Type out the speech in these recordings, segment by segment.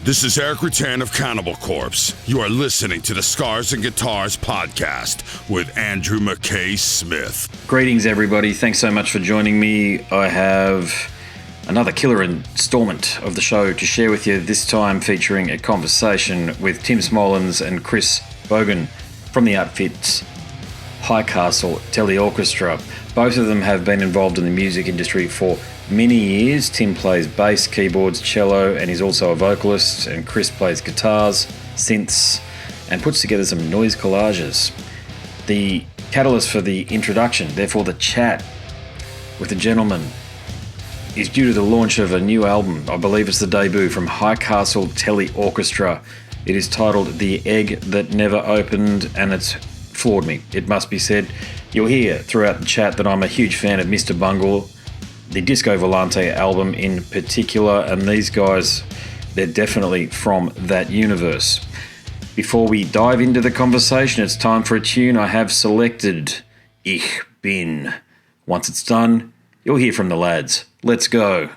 This is Eric Rutan of Cannibal Corpse. You are listening to the Scars and Guitars podcast with Andrew McKay Smith. Greetings, everybody. Thanks so much for joining me. I have another killer installment of the show to share with you, this time featuring a conversation with Tim Smolens and Chris Bogen from the outfit's High Castle Teleorkestra. Both of them have been involved in the music industry for many years. Tim plays bass, keyboards, cello, and he's also a vocalist, and Chris plays guitars, synths, and puts together some noise collages. The catalyst for the introduction, therefore the chat with the gentleman, is due to the launch of a new album. I believe it's the debut from High Castle Teleorkestra. It is titled The Egg That Never Opened, and it's floored me, it must be said. You'll hear throughout the chat that I'm a huge fan of Mr Bungle, the Disco Volante album in particular, and these guys, they're definitely from that universe. Before we dive into the conversation, it's time for a tune. I have selected Ich Bin. Once it's done, you'll hear from the lads. Let's go.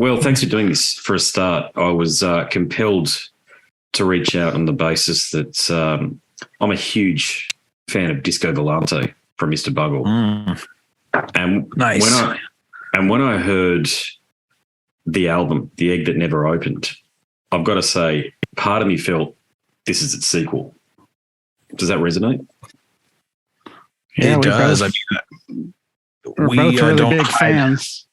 Well, thanks for doing this. For a start, I was compelled to reach out on the basis that I'm a huge fan of Disco Volante. from Mr Bungle. And Nice. when I heard the album, The Egg That Never Opened, I've got to say, part of me felt this is its sequel. Does that resonate? Yeah, It does. We're both really don't big hide. fans.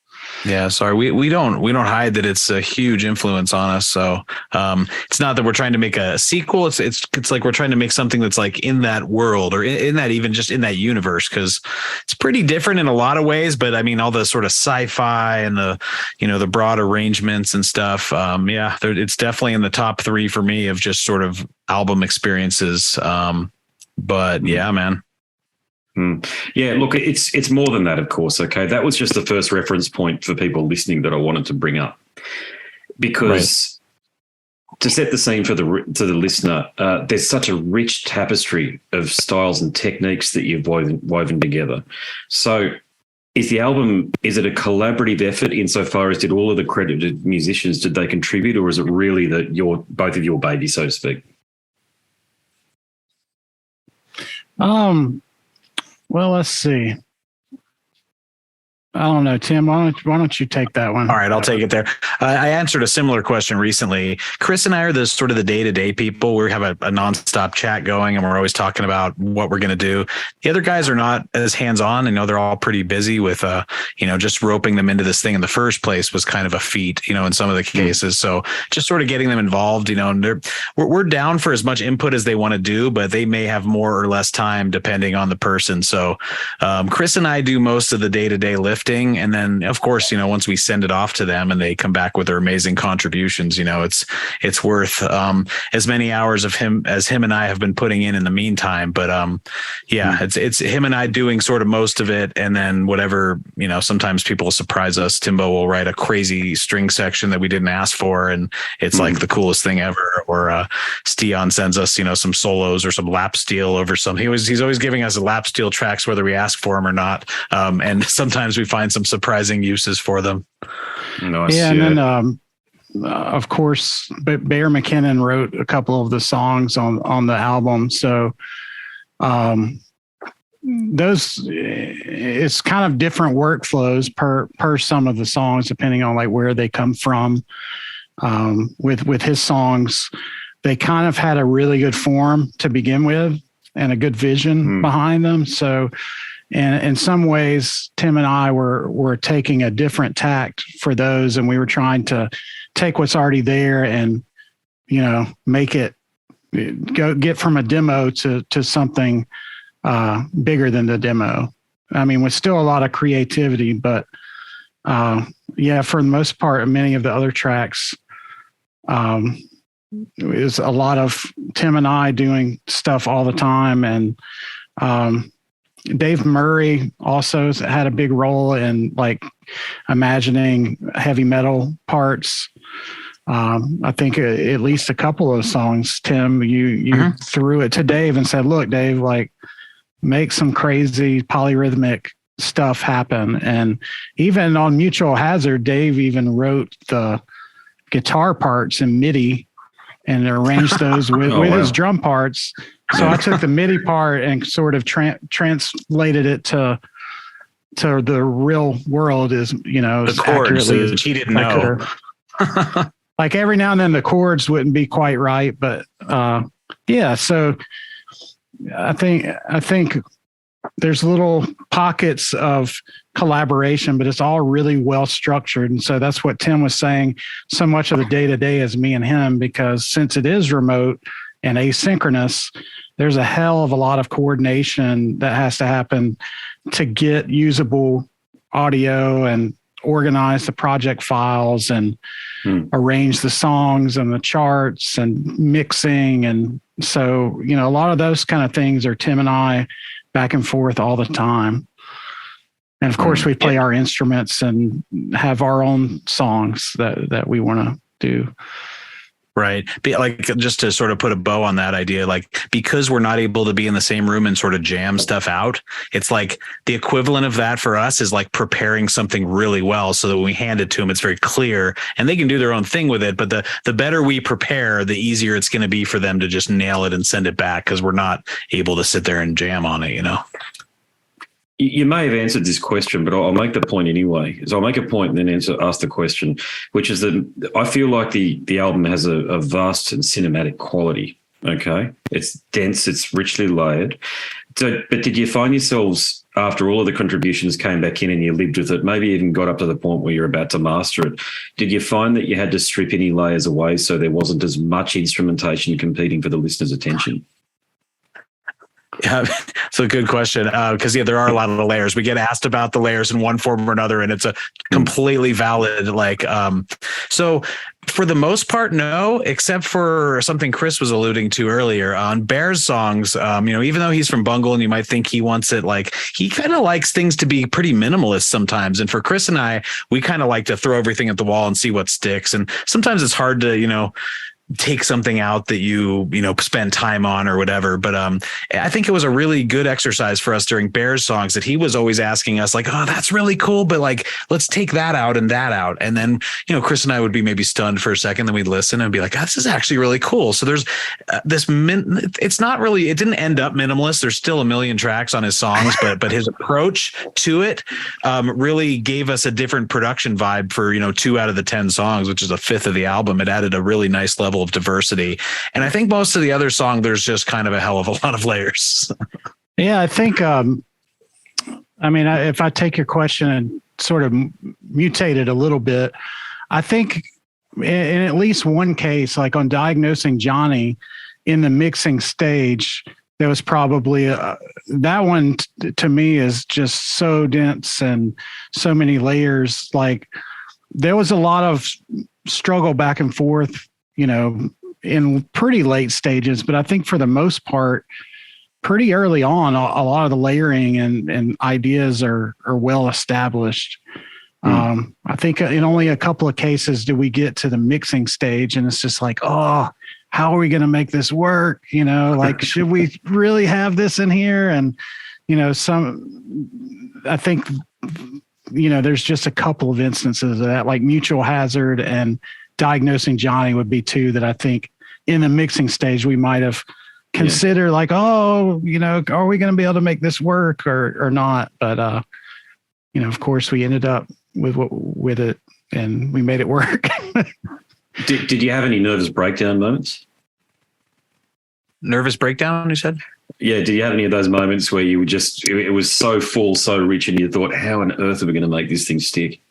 Yeah, sorry. We don't hide that it's a huge influence on us. So it's not that we're trying to make a sequel. It's like we're trying to make something that's like in that world or in that, even just in that universe, because it's pretty different in a lot of ways. But I mean, all the sort of sci-fi and the broad arrangements and stuff. It's definitely in the top 3 for me of just sort of album experiences. But yeah, man. Yeah, look, it's more than that, of course. Okay, that was just the first reference point for people listening that I wanted to bring up, because to set the scene to the listener, there's such a rich tapestry of styles and techniques that you've woven together. So, is it a collaborative effort insofar as did all of the credited musicians, did they contribute, or is it really that both of your baby, so to speak? Well, let's see. I don't know, Tim. Why don't you take that one? All right, I'll take it there. I answered a similar question recently. Chris and I are the sort of the day-to-day people. We have a nonstop chat going, and we're always talking about what we're going to do. The other guys are not as hands-on. I know they're all pretty busy with, just roping them into this thing in the first place was kind of a feat, in some of the cases. So just sort of getting them involved, and we're down for as much input as they want to do, but they may have more or less time depending on the person. So Chris and I do most of the day-to-day lifting. And then, of course, once we send it off to them and they come back with their amazing contributions, it's worth as many hours of him and I have been putting in the meantime. But it's him and I doing sort of most of it. And then whatever, sometimes people surprise us. Timbo will write a crazy string section that we didn't ask for, and it's like the coolest thing ever. Or Stian sends us, some solos or some lap steel over some. He's always giving us lap steel tracks, whether we ask for them or not. And sometimes we find some surprising uses for them. Nice. Yeah, and then of course, Bear McKinnon wrote a couple of the songs on the album. So those, it's kind of different workflows per some of the songs, depending on like where they come from. With his songs, they kind of had a really good form to begin with and a good vision behind them. So, and in some ways, Tim and I were taking a different tact for those, and we were trying to take what's already there and, make it get from a demo to something bigger than the demo. I mean, with still a lot of creativity, but for the most part, many of the other tracks is a lot of Tim and I doing stuff all the time, and Dave Murray also had a big role in like imagining heavy metal parts. I think at least a couple of songs, Tim, you threw it to Dave and said, look, Dave, like make some crazy polyrhythmic stuff happen. And even on Mutual Hazard, Dave even wrote the guitar parts in MIDI and arranged those with his drum parts. So I took the MIDI part and sort of translated it to the real world is, the chords that he didn't know. Like every now and then the chords wouldn't be quite right, but so I think there's little pockets of collaboration, but it's all really well structured. And so that's what Tim was saying. So much of the day-to-day is me and him, because since it is remote and asynchronous, there's a hell of a lot of coordination that has to happen to get usable audio and organize the project files and arrange the songs and the charts and mixing. And so, a lot of those kind of things are Tim and I back and forth all the time. And of course we play our instruments and have our own songs that we want to do. Right. Like, just to sort of put a bow on that idea, like, because we're not able to be in the same room and sort of jam stuff out, it's like the equivalent of that for us is like preparing something really well so that when we hand it to them, it's very clear and they can do their own thing with it. But the better we prepare, the easier it's going to be for them to just nail it and send it back, because we're not able to sit there and jam on it, You may have answered this question, but I'll make the point anyway. So I'll make a point and then ask the question, which is that I feel like the album has a vast and cinematic quality. Okay, it's dense, it's richly layered. So, but did you find yourselves, after all of the contributions came back in and you lived with it, maybe even got up to the point where you're about to master it, did you find that you had to strip any layers away so there wasn't as much instrumentation competing for the listener's attention? Yeah, it's a good question because there are a lot of the layers. We get asked about the layers in one form or another, and it's a completely valid So for the most part, no, except for something Chris was alluding to earlier on Bear's songs. Even though he's from Bungle, and you might think he wants it he kind of likes things to be pretty minimalist sometimes. And for Chris and I, we kind of like to throw everything at the wall and see what sticks. And sometimes it's hard to take something out that you spend time on or whatever. But I think it was a really good exercise for us during Bear's songs that he was always asking us oh, that's really cool, but let's take that out and that out. And then, Chris and I would be maybe stunned for a second, then we'd listen and be like, this is actually really cool. So there's it's not really, it didn't end up minimalist. There's still a million tracks on his songs, but his approach to it really gave us a different production vibe for, 2 out of the 10 songs, which is a fifth of the album. It added a really nice level of diversity. And I think most of the other song, there's just kind of a hell of a lot of layers. Yeah, I think, if I take your question and sort of mutate it a little bit, I think in at least one case, like on Diagnosing Johnny in the mixing stage, there was probably that one to me is just so dense and so many layers. There was a lot of struggle back and forth, in pretty late stages, but I think for the most part, pretty early on, a lot of the layering and ideas are well established. I think in only a couple of cases do we get to the mixing stage, and it's just how are we going to make this work? Should we really have this in here? And, I think, there's just a couple of instances of that, like Mutual Hazard and Diagnosing Johnny would be two that I think in the mixing stage we might have considered are we going to be able to make this work or not? But of course we ended up with it and we made it work. Did you have any nervous breakdown moments? Nervous breakdown, you said? Yeah. Did you have any of those moments where you were it was so full, so rich, and you thought, how on earth are we going to make this thing stick?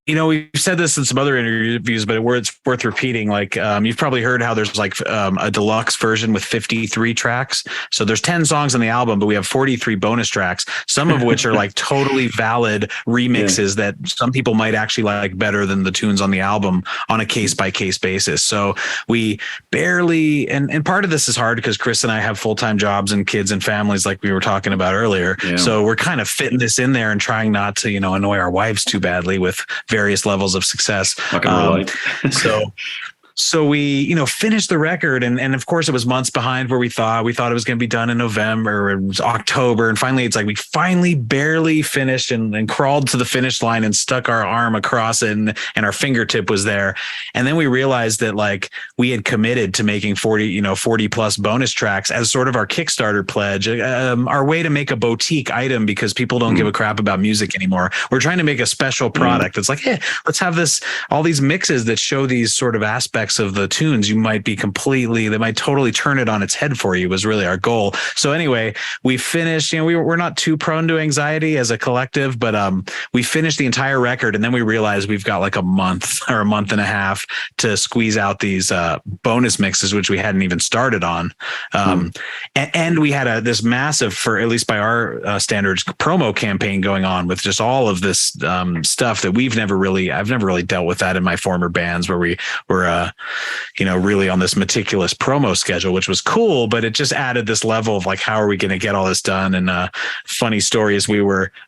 We've said this in some other interviews, but it's worth repeating. You've probably heard how there's a deluxe version with 53 tracks. So there's 10 songs on the album, but we have 43 bonus tracks, some of which are totally valid remixes that some people might actually like better than the tunes on the album on a case by case basis. So we barely, and part of this is hard because Chris and I have full-time jobs and kids and families like we were talking about earlier. Yeah. So we're kind of fitting this in there and trying not to, annoy our wives too badly with various levels of success. I can relate. So we, finished the record and of course it was months behind where we thought it was going to be done in November, it was October. And finally, it's we finally barely finished and crawled to the finish line and stuck our arm across it and our fingertip was there. And then we realized that we had committed to making 40 plus bonus tracks as sort of our Kickstarter pledge, our way to make a boutique item because people don't give a crap about music anymore. We're trying to make a special product. It's hey, let's have all these mixes that show these sort of aspects of the tunes they might totally turn it on its head for you was really our goal. So anyway, we finished, we're not too prone to anxiety as a collective, but we finished the entire record and then we realized we've got a month or a month and a half to squeeze out these bonus mixes, which we hadn't even started on. And we had this massive, for at least by our standards, promo campaign going on with just all of this stuff that I've never really dealt with that in my former bands where we were really on this meticulous promo schedule, which was cool, but it just added this level of how are we going to get all this done? And funny story is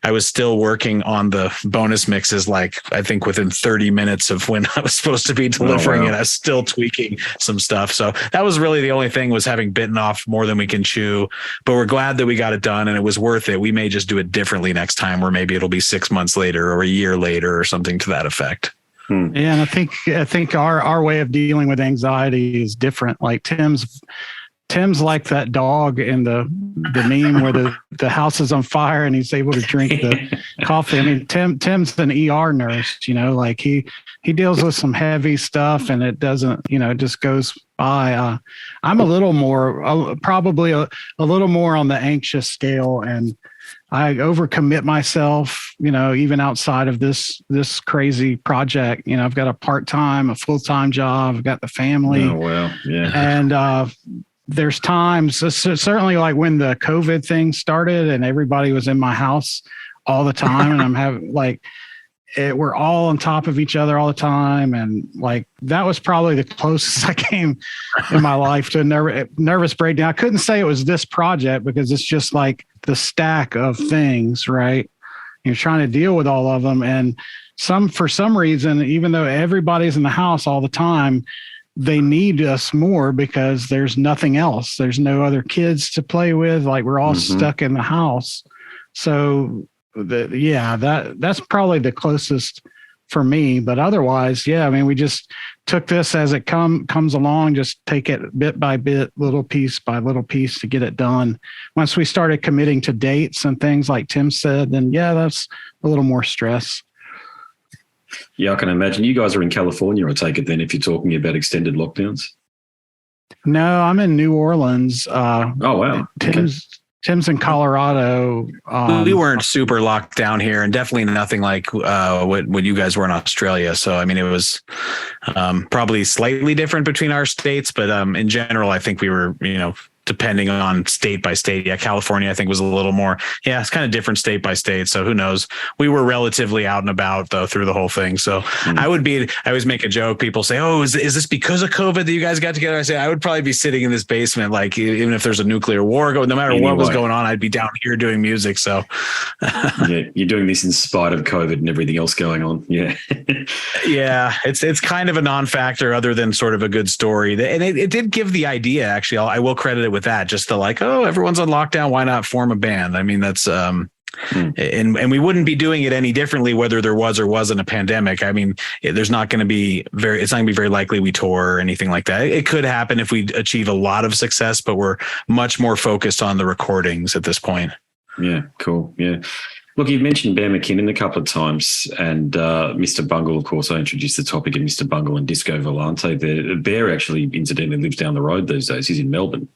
I was still working on the bonus mixes, I think within 30 minutes of when I was supposed to be delivering it, I was still tweaking some stuff. So that was really the only thing, was having bitten off more than we can chew, but we're glad that we got it done and it was worth it. We may just do it differently next time, where maybe it'll be 6 months later or a year later or something to that effect. Yeah, and I think our way of dealing with anxiety is different. Tim's Tim's like that dog in the meme where the house is on fire and he's able to drink the coffee. I mean, Tim's an ER nurse, like he deals with some heavy stuff and it doesn't, it just goes by. I'm a little more, probably a little more on the anxious scale, and I overcommit myself, even outside of this crazy project. I've got a part-time, a full-time job. I've got the family. Oh, well, yeah. And, there's times, certainly like when the COVID thing started and everybody was in my house all the time, and I'm having we're all on top of each other all the time. And like, that was probably the closest I came in my life to a nervous breakdown. I couldn't say it was this project because it's just like the stack of things, right? You're trying to deal with all of them. And for some reason, even though everybody's in the house all the time, they need us more because there's nothing else. There's no other kids to play with. Like, we're all stuck in the house. So that's probably the closest for me. But otherwise, I mean, we just took this as it comes along, just take it bit by bit, little piece by little piece to get it done. Once we started committing to dates and things like Tim said, then that's a little more stress. Yeah, I can imagine. You guys are in California, I take it then, if you're talking about extended lockdowns? No, I'm in New Orleans. Oh, wow. Tim's in Colorado. We weren't super locked down here, and definitely nothing like what you guys were in Australia. So, I mean, it was probably slightly different between our states, but in general, I think we were, depending on state by state. Yeah, California, I think, was a little more, it's kind of different state by state. So who knows? We were relatively out and about, though, through the whole thing. So I always make a joke. People say, oh, is this because of COVID that you guys got together? I say, I would probably be sitting in this basement, like, even if there's a nuclear war going, no matter what was going on, I'd be down here doing music. So yeah, you're doing this in spite of COVID and everything else going on. Yeah. Yeah, it's kind of a non-factor other than sort of a good story. And it did give the idea, actually. I will credit it with that, just the everyone's on lockdown, why not form a band? I mean, that's and we wouldn't be doing it any differently whether there was or wasn't a pandemic. I mean, it's not going to be very likely we tour or anything like that. It could happen if we achieve a lot of success, but we're much more focused on the recordings at this point. Yeah, cool. Yeah. Look, you've mentioned Bear McKinnon a couple of times, and Mr Bungle, of course. I introduced the topic of Mr Bungle and Disco Volante. Bear actually, incidentally, lives down the road these days. He's in Melbourne.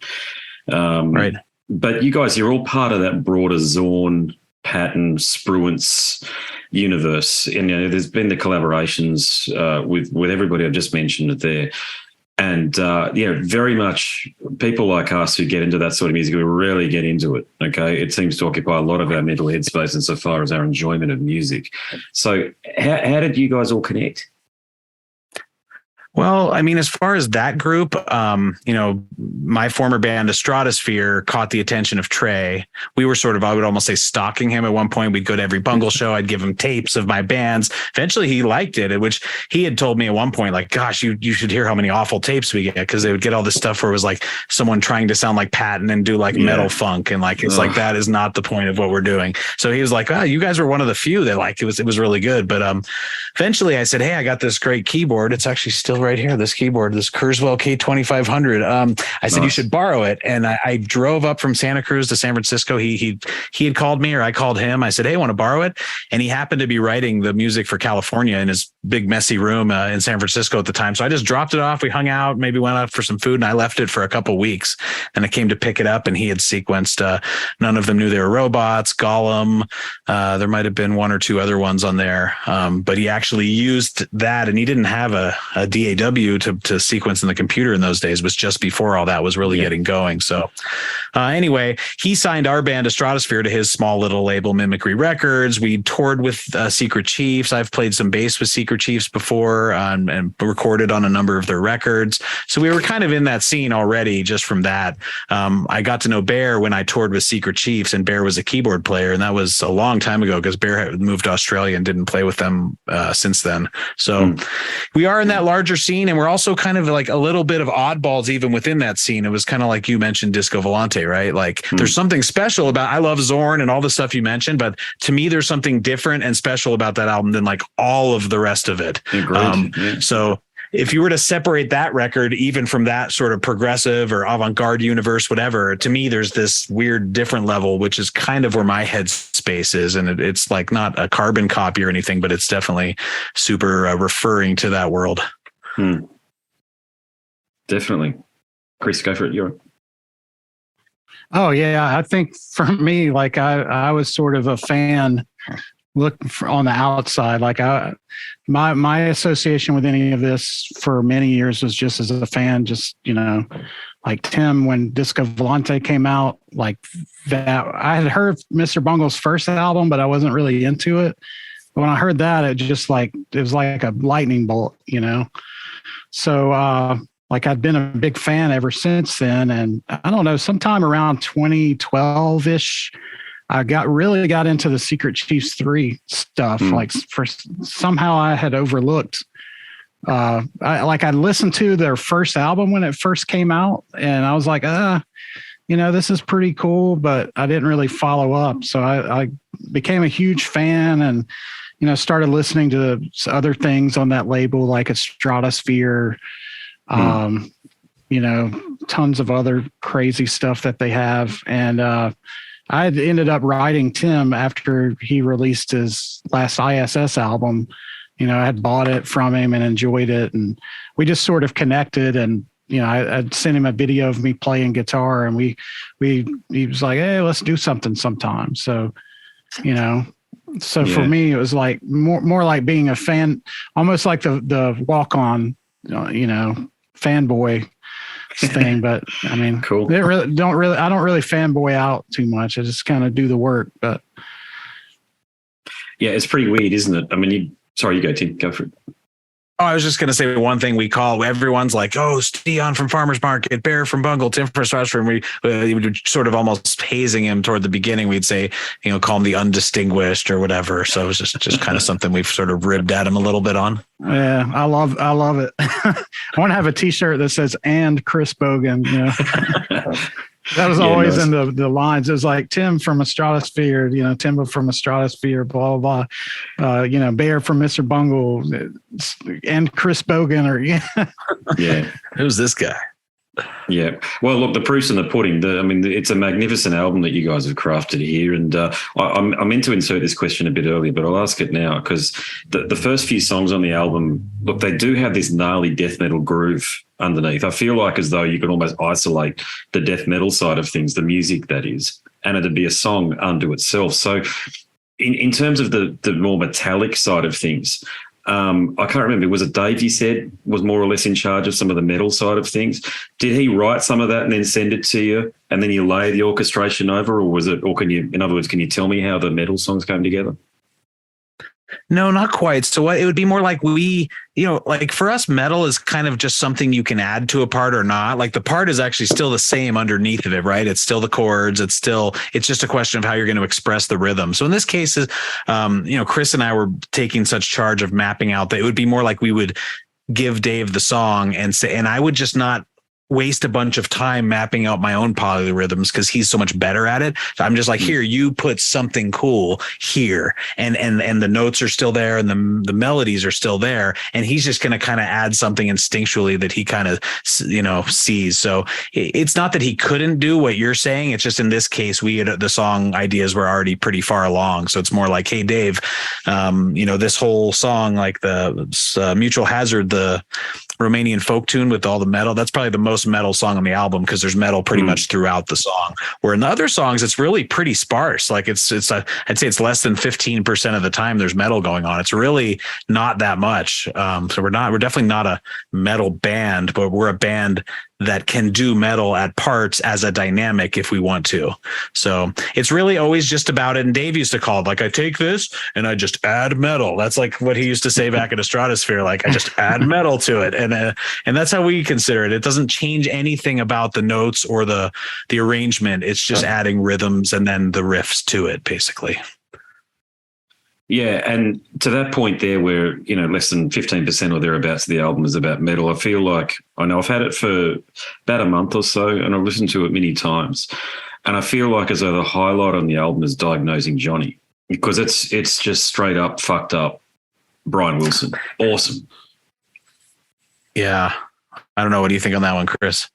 Right. But you guys, you're all part of that broader Zorn, Patton, Spruance universe. And there's been the collaborations with everybody I've just mentioned there. And, very much people like us who get into that sort of music, we really get into it, okay? It seems to occupy a lot of our mental headspace insofar as our enjoyment of music. So how did you guys all connect? Well, I mean, as far as that group, my former band, The Stratosphere, caught the attention of Trey. We were sort of, I would almost say, stalking him at one point. We'd go to every Bungle show. I'd give him tapes of my bands. Eventually, he liked it, which he had told me at one point, like, gosh, you should hear how many awful tapes we get, because they would get all this stuff where it was like someone trying to sound like Patton and do like metal funk. And like, it's like, that is not the point of what we're doing. So he was like, you guys were one of the few that liked it. It was really good. But eventually I said, hey, I got this great keyboard. It's actually still right here, this keyboard, this Kurzweil K2500. I said, you should borrow it. And I drove up from Santa Cruz to San Francisco. He had called me, or I called him. I said, hey, want to borrow it? And he happened to be writing the music for California in his big messy room in San Francisco at the time. So I just dropped it off. We hung out, maybe went out for some food, and I left it for a couple of weeks. And I came to pick it up, and he had sequenced None of Them Knew They Were Robots, Gollum. There might have been one or two other ones on there. But he actually used that, and he didn't have a DAW to sequence in the computer in those days. It was just before all that was really getting going. So anyway, he signed our band, A Stratosphere, to his small little label, Mimicry Records. We toured with Secret Chiefs. I've played some bass with Secret Chiefs before and recorded on a number of their records. So we were kind of in that scene already just from that. I got to know Bear when I toured with Secret Chiefs, and Bear was a keyboard player. And that was a long time ago, because Bear had moved to Australia and didn't play with them since then. So we are in that larger scene, and we're also kind of like a little bit of oddballs even within that scene. It was kind of like you mentioned Disco Volante, right? Like there's something special about, I love Zorn and all the stuff you mentioned, but to me, there's something different and special about that album than like all of the rest of it. So if you were to separate that record even from that sort of progressive or avant-garde universe, whatever, to me, there's this weird different level, which is kind of where my headspace is. And it's like not a carbon copy or anything, but it's definitely super referring to that world. Definitely. Chris, go for it. You're. Oh yeah, I think for me, like I was sort of a fan looking on the outside. Like my association with any of this for many years was just as a fan, just, you know, like Tim, when Disco Volante came out, like that, I had heard Mr. Bungle's first album, but I wasn't really into it. But when I heard that, it just like, it was like a lightning bolt, you know? So, like I've been a big fan ever since then. And I don't know, sometime around 2012 ish, I really got into the Secret Chiefs 3 stuff. Like somehow I had overlooked, I listened to their first album when it first came out and I was like, you know, this is pretty cool, but I didn't really follow up. So I became a huge fan and, you know, started listening to other things on that label, like a Stratosphere, you know, tons of other crazy stuff that they have. And I had ended up writing Tim after he released his last ISS album. You know, I had bought it from him and enjoyed it. And we just sort of connected. And, you know, I'd sent him a video of me playing guitar and he was like, hey, let's do something sometime. So, you know, for me, it was like more like being a fan, almost like the walk on, you know, fanboy thing. But I mean, cool. I don't really fanboy out too much. I just kind of do the work, but yeah, it's pretty weird, isn't it? I mean, sorry, you go, Tim, go for it. Oh, I was just going to say one thing we call, everyone's like, oh, Steon from Farmer's Market, Bear from Bungle, Tim from Strasbourg. We would sort of almost hazing him toward the beginning. We'd say, you know, call him the undistinguished or whatever. So it was just kind of something we've sort of ribbed at him a little bit on. Yeah, I love it. I want to have a T-shirt that says "and Chris Bogen." You know? That was always nice. In the lines. It was like Tim from a Stratosphere, you know, Tim from a Stratosphere, blah, blah, blah. You know, Bear from Mr. Bungle and Chris Bogen yeah. Who's this guy? Yeah. Well, look, the proof's in the pudding. It's a magnificent album that you guys have crafted here. And I meant to insert this question a bit earlier, but I'll ask it now because the first few songs on the album, look, they do have this gnarly death metal groove underneath. I feel like as though you could almost isolate the death metal side of things, the music that is, and it'd be a song unto itself. So in terms of the more metallic side of things, I can't remember. Was it Dave you said was more or less in charge of some of the metal side of things? Did he write some of that and then send it to you and then you lay the orchestration over, or was it, or can you, in other words, can you tell me how the metal songs came together? No, not quite. So it would be more like we, you know, like for us, metal is kind of just something you can add to a part or not. Like the part is actually still the same underneath of it, right? It's still the chords. It's just a question of how you're going to express the rhythm. So in this case, you know, Chris and I were taking such charge of mapping out that it would be more like we would give Dave the song and I would just not waste a bunch of time mapping out my own polyrhythms because he's so much better at it. So I'm just like, here, you put something cool here, and the notes are still there, and the melodies are still there, and he's just going to kind of add something instinctually that he kind of, you know, sees. So it's not that he couldn't do what you're saying. It's just in this case, the song ideas were already pretty far along. So it's more like, hey, Dave, you know, this whole song, like the Mutual Hazard, the Romanian folk tune with all the metal, that's probably the most metal song on the album because there's metal pretty much throughout the song. Where in the other songs, it's really pretty sparse. Like I'd say it's less than 15% of the time there's metal going on. It's really not that much. So we're definitely not a metal band, but we're a band that can do metal at parts as a dynamic if we want to. So it's really always just about it. And Dave used to call it like, I take this and I just add metal. That's like what he used to say back at a Stratosphere. Like I just add metal to it. And that's how we consider it. It doesn't change anything about the notes or the arrangement. It's just adding rhythms and then the riffs to it, basically. Yeah, and to that point there where, you know, less than 15% or thereabouts of the album is about metal, I feel like, I know I've had it for about a month or so and I've listened to it many times, and I feel like as though the highlight on the album is Diagnosing Johnny, because it's just straight up fucked up Brian Wilson. Awesome. Yeah. I don't know. What do you think on that one, Chris?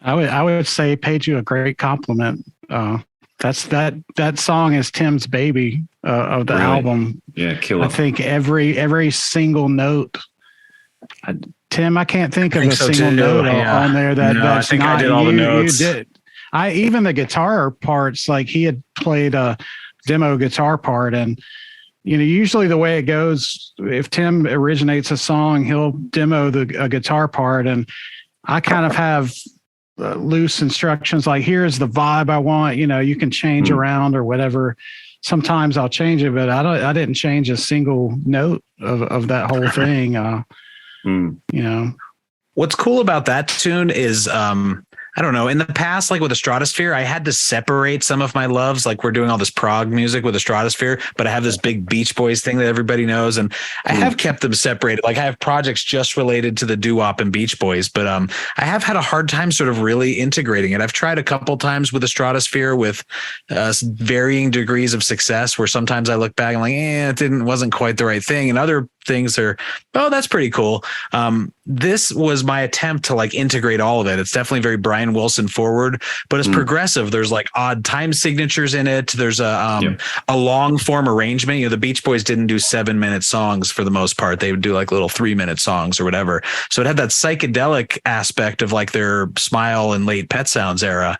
I would say paid you a great compliment. That song is Tim's baby of the album. Yeah, killer. I think every single note. Tim, I can't think of a single note on there I think I did all the notes. You did. Even the guitar parts, like he had played a demo guitar part, and usually the way it goes, if Tim originates a song, he'll demo a guitar part, and I kind of have loose instructions like, here's the vibe I want. You can change around or whatever. Sometimes I'll change it, but I didn't change a single note of that whole thing. What's cool about that tune is, I don't know, in the past, like with the Stratosphere, I had to separate some of my loves. Like we're doing all this prog music with the Stratosphere, but I have this big Beach Boys thing that everybody knows. And I have kept them separated. Like I have projects just related to the doo-wop and Beach Boys, but I have had a hard time sort of really integrating it. I've tried a couple times with the Stratosphere with varying degrees of success, where sometimes I look back and like, it wasn't quite the right thing. And other things are, that's pretty cool. This was my attempt to like integrate all of it. It's definitely very Brian Wilson forward, but it's progressive. There's like odd time signatures in it. There's a long form arrangement. The Beach Boys didn't do 7-minute songs for the most part. They would do like little 3-minute songs or whatever. So it had that psychedelic aspect of like their Smile and late Pet Sounds era,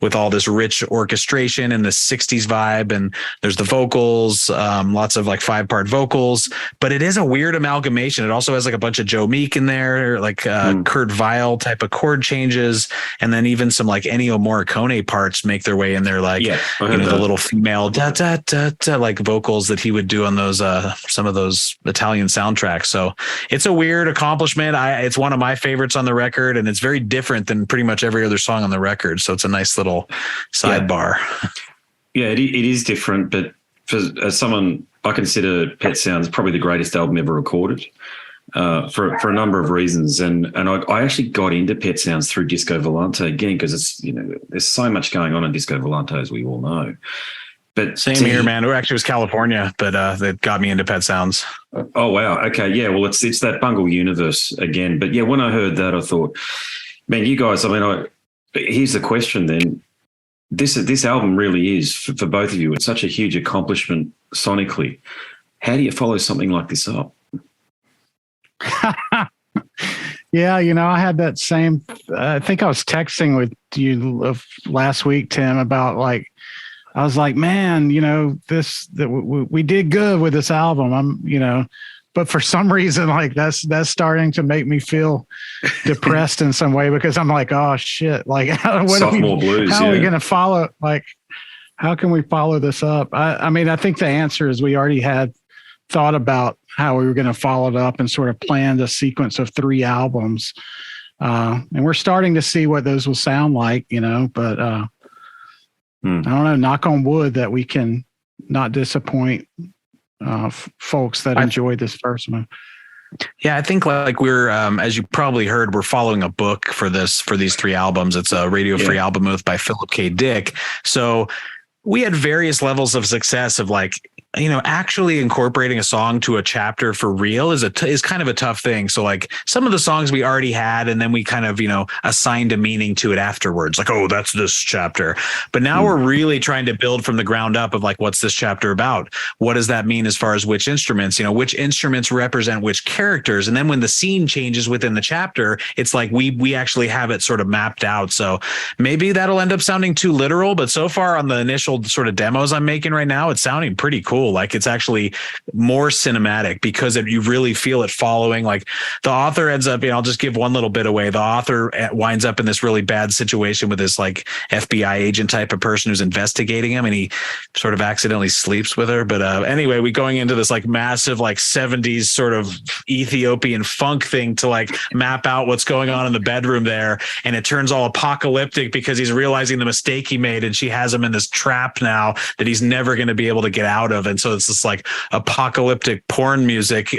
with all this rich orchestration and the 60s vibe. And there's the vocals, lots of like 5-part vocals, but it is a weird amalgamation. It also has like a bunch of Joe Meek in there, like Kurt Weill type of chord changes, and then even some like Ennio Morricone parts make their way in there, like the little female da da da da like vocals that he would do on those some of those Italian soundtracks. So it's a weird accomplishment. It's one of my favorites on the record, and it's very different than pretty much every other song on the record. So it's a nice little sidebar. Yeah, it is different, but as someone, I consider Pet Sounds probably the greatest album ever recorded, for a number of reasons. And I actually got into Pet Sounds through Disco Volante again, because it's, there's so much going on in Disco Volante, as we all know. But same here, man. It actually was California, but that got me into Pet Sounds. Oh, wow. Okay. Yeah. Well, it's that Bungle universe again. But yeah, when I heard that, I thought, man, you guys, here's the question then. This album really is, for both of you, it's such a huge accomplishment sonically. How do you follow something like this up? Yeah, I had that same, I think I was texting with you last week, Tim, about like, I was like, man, we did good with this album. But for some reason, like that's starting to make me feel depressed in some way, because I'm like, oh shit, like sophomore blues. How are we going to follow? Like, how can we follow this up? I mean, I think the answer is we already had thought about how we were going to follow it up and sort of planned a sequence of 3 albums. And we're starting to see what those will sound like, but I don't know, knock on wood that we can not disappoint folks that enjoyed this first one. Yeah, I think like we're, as you probably heard, we're following a book for these 3 albums. It's a Radio Free Album Oath by Philip K. Dick. So we had various levels of success of like, actually incorporating a song to a chapter for real is kind of a tough thing. So like some of the songs we already had, and then we kind of, assigned a meaning to it afterwards. Like, oh, that's this chapter. But now we're really trying to build from the ground up of like, what's this chapter about? What does that mean as far as which instruments, which instruments represent which characters? And then when the scene changes within the chapter, it's like we actually have it sort of mapped out. So maybe that'll end up sounding too literal, but so far on the initial sort of demos I'm making right now, it's sounding pretty cool. Like it's actually more cinematic because you really feel it following. Like the author ends up, I'll just give one little bit away. The author winds up in this really bad situation with this like FBI agent type of person who's investigating him, and he sort of accidentally sleeps with her. But anyway, we going into this like massive like 70s sort of Ethiopian funk thing to like map out what's going on in the bedroom there. And it turns all apocalyptic because he's realizing the mistake he made, and she has him in this trap now that he's never going to be able to get out of. And so it's just like apocalyptic porn music,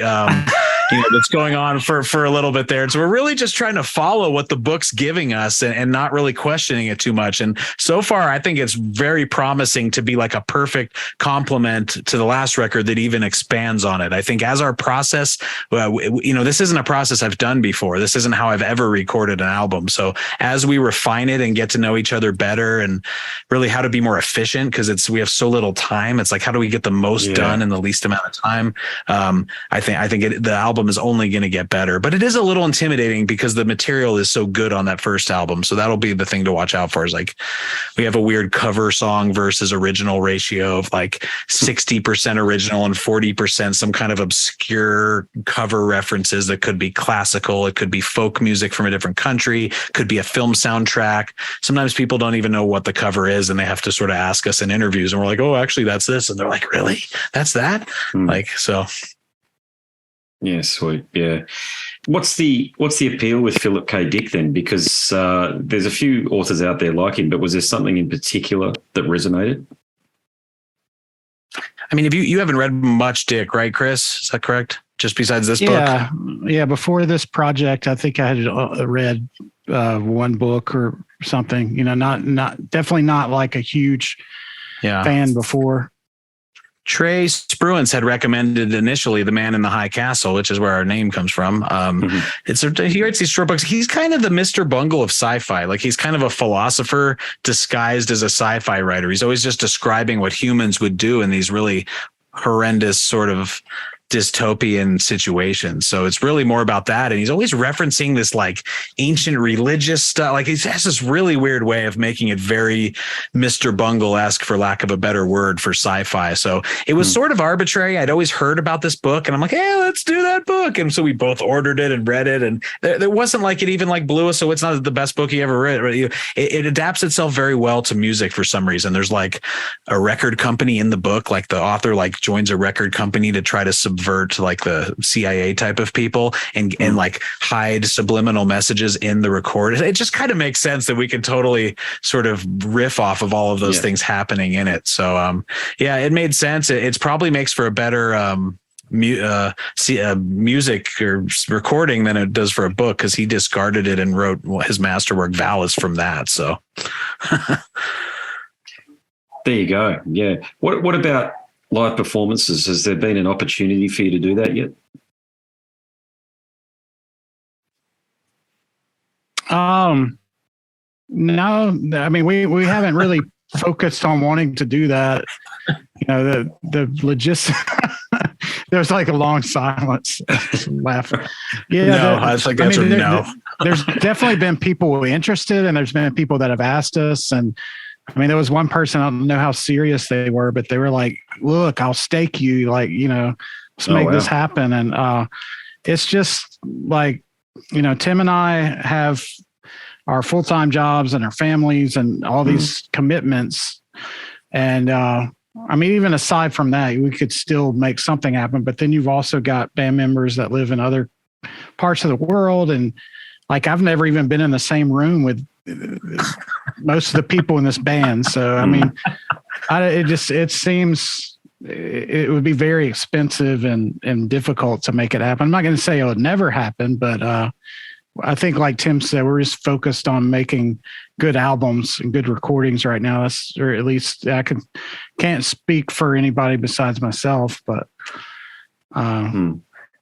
that's going on for a little bit there. And so we're really just trying to follow what the book's giving us and not really questioning it too much. And so far, I think it's very promising to be like a perfect complement to the last record that even expands on it. I think as our process, this isn't a process I've done before. This isn't how I've ever recorded an album. So as we refine it and get to know each other better and really how to be more efficient, because we have so little time. It's like, how do we get the most done in the least amount of time? I think the album is only going to get better, but it is a little intimidating because the material is so good on that first album. So that'll be the thing to watch out for, is like we have a weird cover song versus original ratio of like 60% original and 40% some kind of obscure cover references that could be classical. It could be folk music from a different country, could be a film soundtrack. Sometimes people don't even know what the cover is and they have to sort of ask us in interviews, and we're like, oh, actually that's this. And they're like, really? That's that? Like, so. Yeah, sweet. Yeah. What's the appeal with Philip K. Dick then? Because there's a few authors out there like him, but was there something in particular that resonated? I mean, you haven't read much Dick, right, Chris? Is that correct? Just besides this book? Yeah. Before this project, I think I had read one book or something. Definitely not like a huge fan before. Trey Spruance had recommended initially The Man in the High Castle, which is where our name comes from. He writes these short books. He's kind of the Mr. Bungle of sci-fi. Like, he's kind of a philosopher disguised as a sci-fi writer. He's always just describing what humans would do in these really horrendous sort of dystopian situations. So it's really more about that. And he's always referencing this like ancient religious stuff. Like, he has this really weird way of making it very Mr. Bungle-esque, for lack of a better word, for sci-fi. So it was sort of arbitrary. I'd always heard about this book and I'm like, hey, let's do that book. And so we both ordered it and read it. And there wasn't like it even like blew us. So it's not the best book he ever read. It adapts itself very well to music for some reason. There's like a record company in the book. Like, the author like joins a record company to try to subvert like the CIA type of people and like hide subliminal messages in the record. It just kind of makes sense that we can totally sort of riff off of all of those things happening in it. So it made sense. It probably makes for a better music or recording than it does for a book, because he discarded it and wrote his masterwork Valis from that. So there you go. Yeah. What about live performances? Has there been an opportunity for you to do that yet? No, I mean, we haven't really focused on wanting to do that. The logistics. There's like a long silence. Laugh. Yeah, no, I was like, that's no. There's definitely been people interested, and there's been people that have asked us. And I mean, there was one person, I don't know how serious they were, but they were like, look, I'll stake you, like, let's make this happen. And it's just like, Tim and I have our full-time jobs and our families and all these commitments. And I mean, even aside from that, we could still make something happen. But then you've also got band members that live in other parts of the world. And like, I've never even been in the same room with most of the people in this band. So, I mean, it seems it would be very expensive and difficult to make it happen. I'm not going to say it would never happen, but I think, like Tim said, we're just focused on making good albums and good recordings right now. Or at least I can't speak for anybody besides myself, but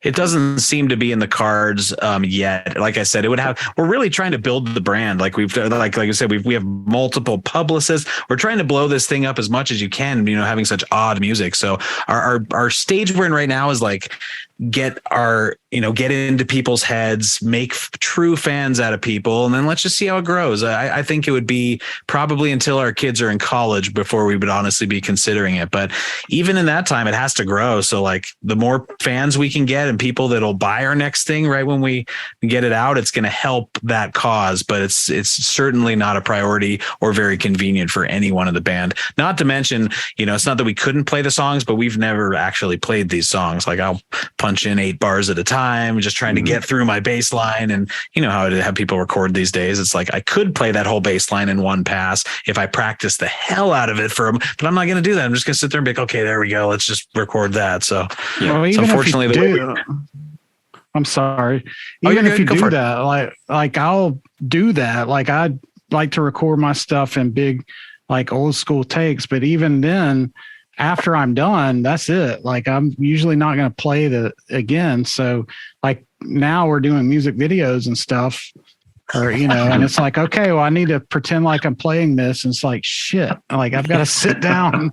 it doesn't seem to be in the cards yet. Like I said, we're really trying to build the brand. Like like I said, we have multiple publicists. We're trying to blow this thing up as much as you can, having such odd music. So our stage we're in right now is like, get into people's heads, make true fans out of people, and then let's just see how it grows. I think it would be probably until our kids are in college before we would honestly be considering it. But even in that time, it has to grow. So like, the more fans we can get and people that'll buy our next thing right when we get it out, it's going to help that cause. But it's certainly not a priority or very convenient for anyone in the band. Not to mention, it's not that we couldn't play the songs, but we've never actually played these songs. Like, I'll punch punch in 8 bars at a time, just trying to get through my bass line. And you know how people record these days. It's like I could play that whole bass line in one pass if I practice the hell out of it but I'm not going to do that. I'm just going to sit there and be like, okay, there we go. Let's just record that. So, well, even so unfortunately, I'm sorry. Even if you do that, like I'll do that. Like I'd like to record my stuff in big, like old school takes, but even then, after I'm done, that's it. Like I'm usually not going to play the again. So like now we're doing music videos and stuff, or and it's like, okay, well, I need to pretend like I'm playing this, and it's like shit. Like I've got to sit down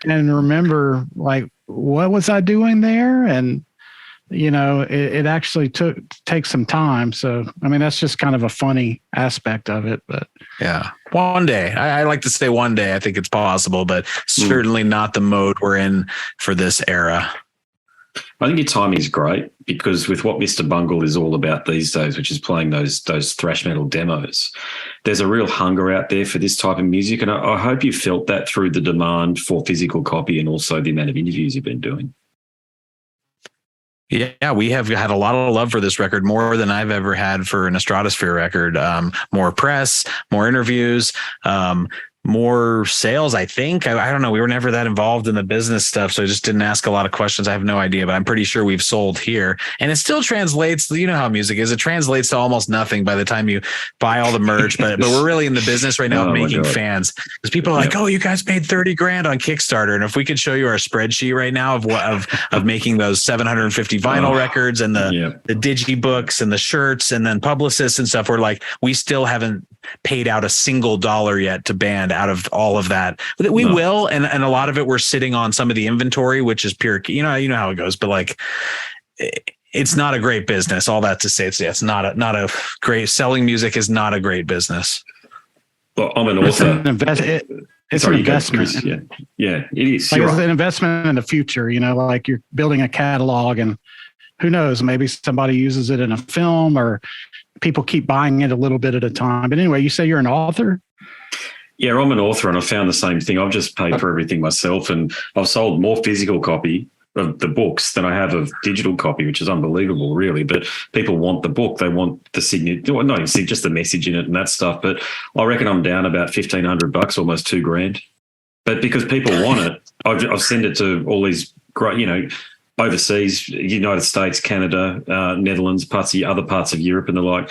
and remember, like, what was I doing there? And it actually takes some time. So, I mean, that's just kind of a funny aspect of it, but yeah, one day I like to say one day, I think it's possible, but certainly not the mode we're in for this era. I think your timing is great because with what Mr Bungle is all about these days, which is playing those thrash metal demos, there's a real hunger out there for this type of music. And I hope you felt that through the demand for physical copy and also the amount of interviews you've been doing. Yeah, we have had a lot of love for this record, more than I've ever had for an Stratosphere record. More press, more interviews, more sales, I think. I don't know. We were never that involved in the business stuff, so I just didn't ask a lot of questions. I have no idea, but I'm pretty sure we've sold here. And it still translates, you know how music is. It translates to almost nothing by the time you buy all the merch, but we're really in the business right now of making fans. Because people are like, oh, you guys paid $30,000 on Kickstarter. And if we could show you our spreadsheet right now of making those 750 vinyl records and the digibooks and the shirts and then publicists and stuff, we're like, we still haven't paid out a single dollar yet to band out of all of that. We will, and a lot of it we're sitting on some of the inventory, which is pure, you know how it goes, but like it's not a great business. All that to say, it's not a great, selling music is not a great business. Well, I'm an author. It's an investment. Yeah, it is. Like it's an investment in the future, like you're building a catalog, and who knows, maybe somebody uses it in a film, or people keep buying it a little bit at a time. But anyway, you say you're an author? Yeah, I'm an author, and I found the same thing. I've just paid for everything myself, and I've sold more physical copy of the books than I have of digital copy, which is unbelievable, really. But people want the book. They want the signature, not even just the message in it and that stuff. But I reckon I'm down about $1,500, almost $2,000. But because people want it, I've sent it to all these great, overseas, United States, Canada, Netherlands, other parts of Europe and the like.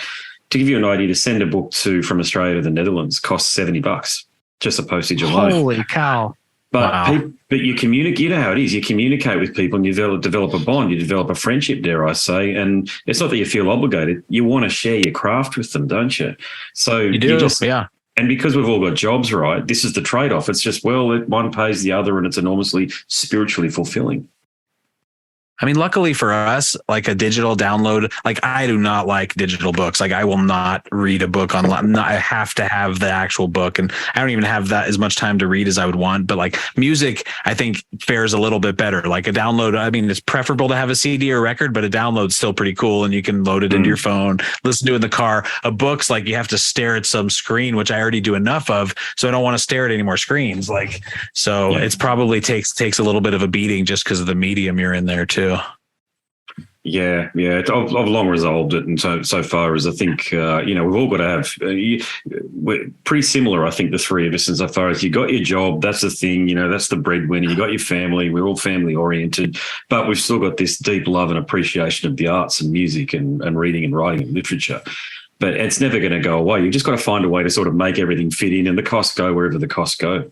To give you an idea, to send a book from Australia to the Netherlands costs $70, just the postage alone. Holy cow. But you communicate, you know how it is. You communicate with people and you develop a bond, you develop a friendship, dare I say. And it's not that you feel obligated. You want to share your craft with them, don't you? So you do, yeah. And because we've all got jobs, right, this is the trade-off. It's just, one pays the other, and it's enormously spiritually fulfilling. I mean, luckily for us, like a digital download, like I do not like digital books. Like I will not read a book online. I have to have the actual book, and I don't even have that as much time to read as I would want. But like music, I think fares a little bit better. Like a download, I mean, it's preferable to have a CD or record, but a download's still pretty cool, and you can load it into your phone, listen to it in the car. A book's like you have to stare at some screen, which I already do enough of, so I don't want to stare at any more screens. It's probably takes a little bit of a beating just because of the medium you're in there too. Yeah. I've long resolved it, and so far as I think, we've all got to have. We're pretty similar, I think, the three of us, insofar as you got your job, that's the thing, that's the breadwinner. You got your family. We're all family oriented, but we've still got this deep love and appreciation of the arts and music and reading and writing and literature. But it's never going to go away. You've just got to find a way to sort of make everything fit in, and the costs go wherever the costs go.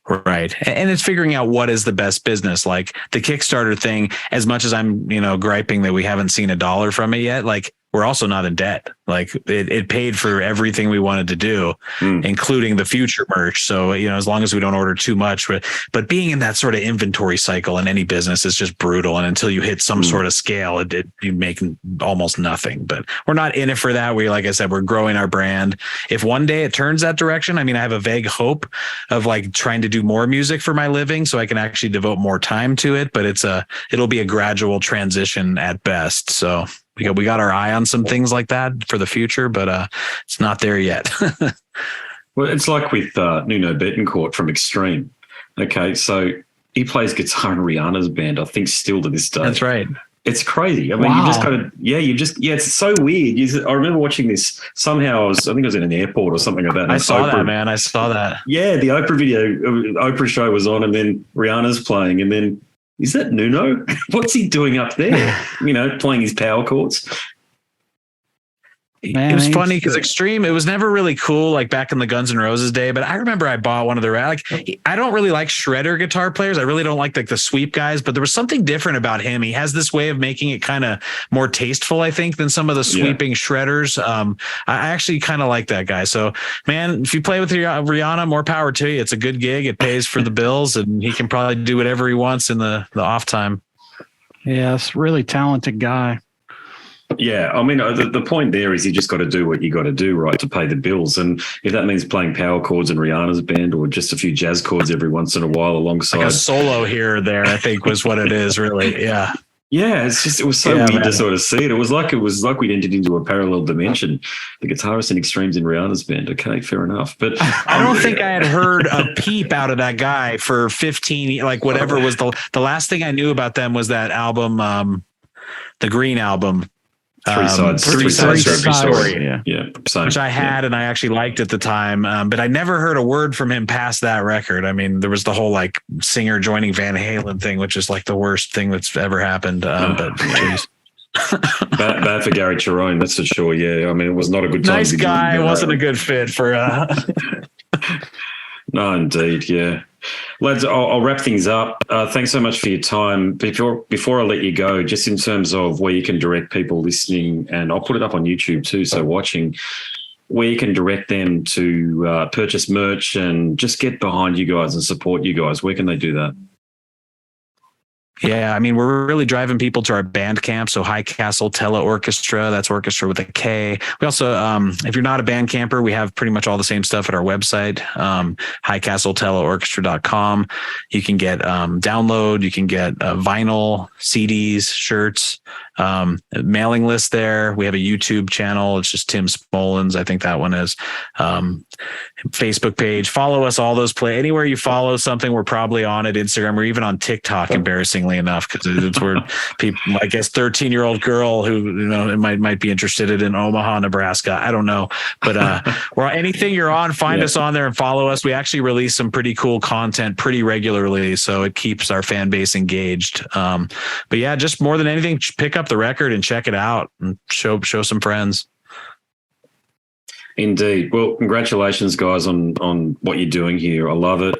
Right. And it's figuring out what is the best business. Like the Kickstarter thing, as much as I'm, griping that we haven't seen a dollar from it yet, like we're also not in debt. Like it paid for everything we wanted to do, including the future merch. So, as long as we don't order too much, but being in that sort of inventory cycle in any business is just brutal. And until you hit some sort of scale, you make almost nothing. But we're not in it for that. Like I said, we're growing our brand. If one day it turns that direction, I mean, I have a vague hope of like trying to do more music for my living so I can actually devote more time to it. But it'll be a gradual transition at best. So we got our eye on some things like that for the future, but it's not there yet. Well, it's like with Nuno Betancourt from Extreme. Okay, so he plays guitar in Rihanna's band, I think, still to this day. That's right. It's crazy. I mean, Wow. you just kind of, it's so weird. I remember watching this somehow. I think I was in an airport or something like that. I saw that, man. I saw that. Yeah, the Oprah video, Oprah show was on, and then Rihanna's playing, and then is that Nuno? What's he doing up there? Playing his power chords. Man, it was funny because Extreme, it was never really cool like back in the Guns N' Roses day, but I remember I bought one of the I don't really like shredder guitar players. I really don't like the sweep guys, but there was something different about him. He has this way of making it kind of more tasteful, I think, than some of the sweeping shredders. I actually kind of like that guy. So, man, if you play with Rihanna, more power to you. It's a good gig. It pays for the bills, and he can probably do whatever he wants in the off time. Yes, really talented guy. Yeah, I mean, the point there is you just got to do what you got to do, right, to pay the bills. And if that means playing power chords in Rihanna's band or just a few jazz chords every once in a while alongside. Like a solo here or there, I think was what it is, really. Yeah. Yeah, it was so weird to sort of see it. It was like we'd entered into a parallel dimension. The guitarist and Extremes in Rihanna's band. Okay, fair enough. But I don't think I had heard a peep out of that guy for 15, like whatever was the last thing I knew about them was that album, the Green album. Three sides to every story. Yeah. Same. Which I had and I actually liked at the time, but I never heard a word from him past that record. I mean, there was the whole like singer joining Van Halen thing, which is like the worst thing that's ever happened. But geez. bad for Gary Cherone, that's for sure. Yeah, I mean, it was not a good time. Nice guy, wasn't a good fit for. No, indeed, yeah. Lads, I'll wrap things up. Thanks so much for your time. Before I let you go, just in terms of where you can direct people listening, and I'll put it up on YouTube too, so watching, where you can direct them to purchase merch and just get behind you guys and support you guys, where can they do that? Yeah, I mean, we're really driving people to our band camp. So High Castle Teleorkestra, that's orchestra with a K. We also, if you're not a band camper, we have pretty much all the same stuff at our website, highcastleteleorkestra.com. You can get download, you can get vinyl, CDs, shirts, mailing list there. We have a YouTube channel. It's just Tim Smolens. I think that one is Facebook page. Follow us, all those anywhere you follow something, we're probably on it. Instagram, or even on TikTok, embarrassingly enough, because it's where people, I guess, 13-year-old girl who might be interested in Omaha, Nebraska. I don't know, but or anything you're on, find us on there and follow us. We actually release some pretty cool content pretty regularly, so it keeps our fan base engaged. But yeah, just more than anything, pick up the record and check it out and show some friends. Indeed. Well, congratulations, guys, on what you're doing here. I love it.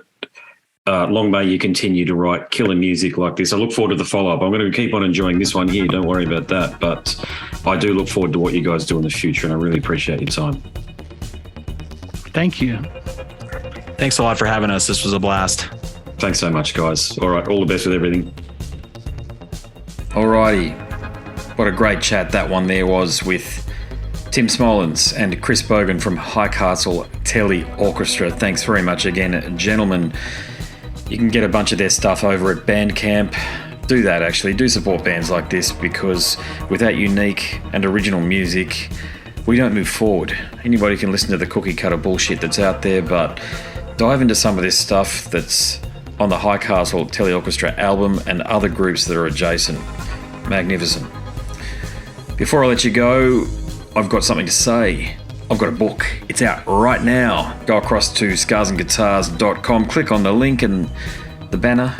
Long may you continue to write killer music like this. I look forward to the follow-up. I'm going to keep on enjoying this one here. Don't worry about that. But I do look forward to what you guys do in the future, and I really appreciate your time. Thank you. Thanks a lot for having us. This was a blast. Thanks so much, guys. All right. All the best with everything. Alrighty. What a great chat that one there was with Tim Smolens and Chris Bogen from High Castle Teleorkestra. Thanks very much again, gentlemen. You can get a bunch of their stuff over at Bandcamp. Do that, actually. Do support bands like this, because without unique and original music, we don't move forward. Anybody can listen to the cookie cutter bullshit that's out there, but dive into some of this stuff that's on the High Castle Teleorkestra album and other groups that are adjacent. Magnificent. Before I let you go, I've got something to say. I've got a book. It's out right now. Go across to scarsandguitars.com, click on the link and the banner,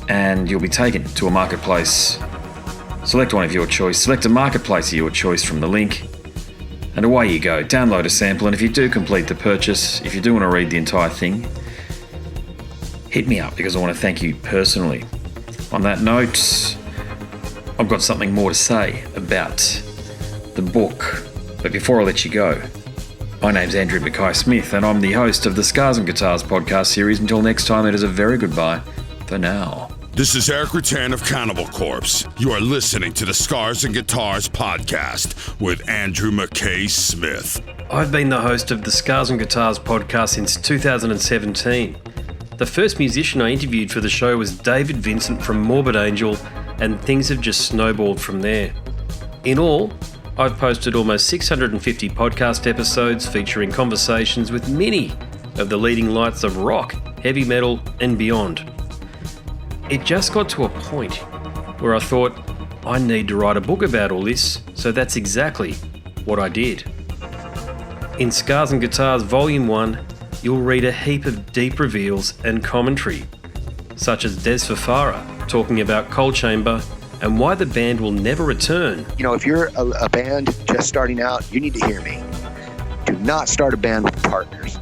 and you'll be taken to a marketplace. Select one of your choice. Select a marketplace of your choice from the link, and away you go. Download a sample, and if you do complete the purchase, if you do want to read the entire thing, hit me up, because I want to thank you personally. On that note, I've got something more to say about the book. But before I let you go, my name's Andrew Mackay-Smith, and I'm the host of the Scars and Guitars podcast series. Until next time, it is a very goodbye for now. This is Eric Rattan of Cannibal Corpse. You are listening to the Scars and Guitars podcast with Andrew Mackay-Smith. I've been the host of the Scars and Guitars podcast since 2017. The first musician I interviewed for the show was David Vincent from Morbid Angel, and things have just snowballed from there. In all, I've posted almost 650 podcast episodes featuring conversations with many of the leading lights of rock, heavy metal, and beyond. It just got to a point where I thought, I need to write a book about all this, so that's exactly what I did. In Scars and Guitars Volume 1, you'll read a heap of deep reveals and commentary, such as Des Fafara talking about Coal Chamber and why the band will never return. You know, if you're a band just starting out, you need to hear me. Do not start a band with partners.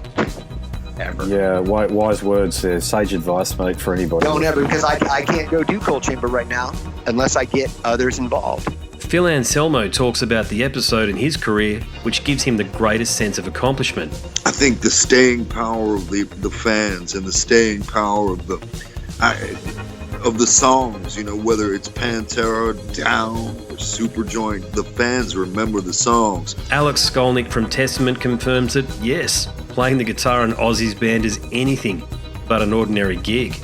Ever. Yeah, wise words there. Sage advice, mate, for anybody. Don't ever, because I can't go do Coal Chamber right now unless I get others involved. Phil Anselmo talks about the episode in his career which gives him the greatest sense of accomplishment. I think the staying power of the fans and the staying power of the songs, you know, whether it's Pantera, Down, or Superjoint, the fans remember the songs. Alex Skolnick from Testament confirms that, yes, playing the guitar in Ozzy's band is anything but an ordinary gig.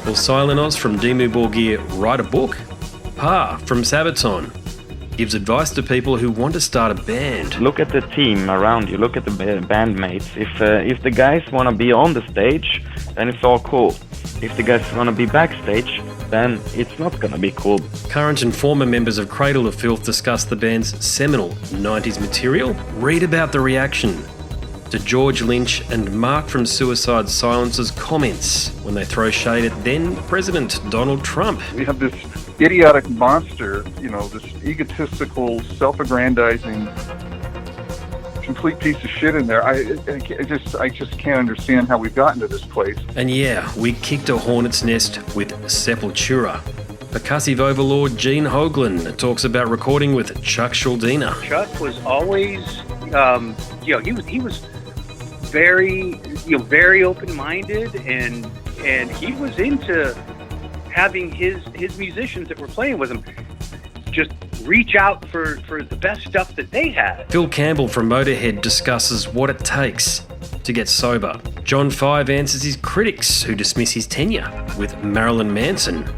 Will Silenos from Dimmu Borgir write a book? Pa from Sabaton gives advice to people who want to start a band. Look at the team around you, look at the bandmates. If the guys want to be on the stage, then it's all cool. If the guys want to be backstage, then it's not going to be cool. Current and former members of Cradle of Filth discuss the band's seminal 90s material. Read about the reaction to George Lynch and Mark from Suicide Silence's comments when they throw shade at then President Donald Trump. We have this idiotic monster, you know, this egotistical, self-aggrandizing, complete piece of shit in there. I just can't understand how we've gotten to this place. And yeah, we kicked a hornet's nest with Sepultura. Percussive overlord Gene Hoglan talks about recording with Chuck Schuldiner. Chuck was always, he was very open-minded, and he was into having his musicians that were playing with him just reach out for the best stuff that they had. Phil Campbell from Motorhead discusses what it takes to get sober. John Five answers his critics who dismiss his tenure with Marilyn Manson.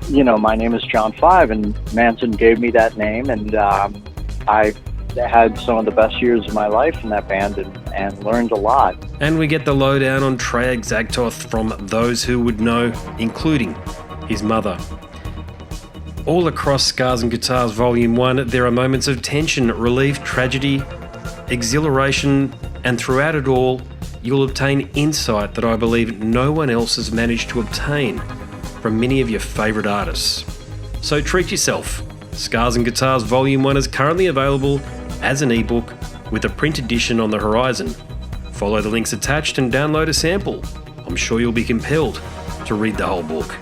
You know, my name is John Five, and Manson gave me that name, and I had some of the best years of my life in that band and learned a lot. And we get the lowdown on Treyarch Zagtoth from those who would know, including his mother. All across Scars and Guitars Volume 1, there are moments of tension, relief, tragedy, exhilaration, and throughout it all, you'll obtain insight that I believe no one else has managed to obtain from many of your favourite artists. So treat yourself. Scars and Guitars Volume 1 is currently available as an ebook with a print edition on the horizon. Follow the links attached and download a sample. I'm sure you'll be compelled to read the whole book.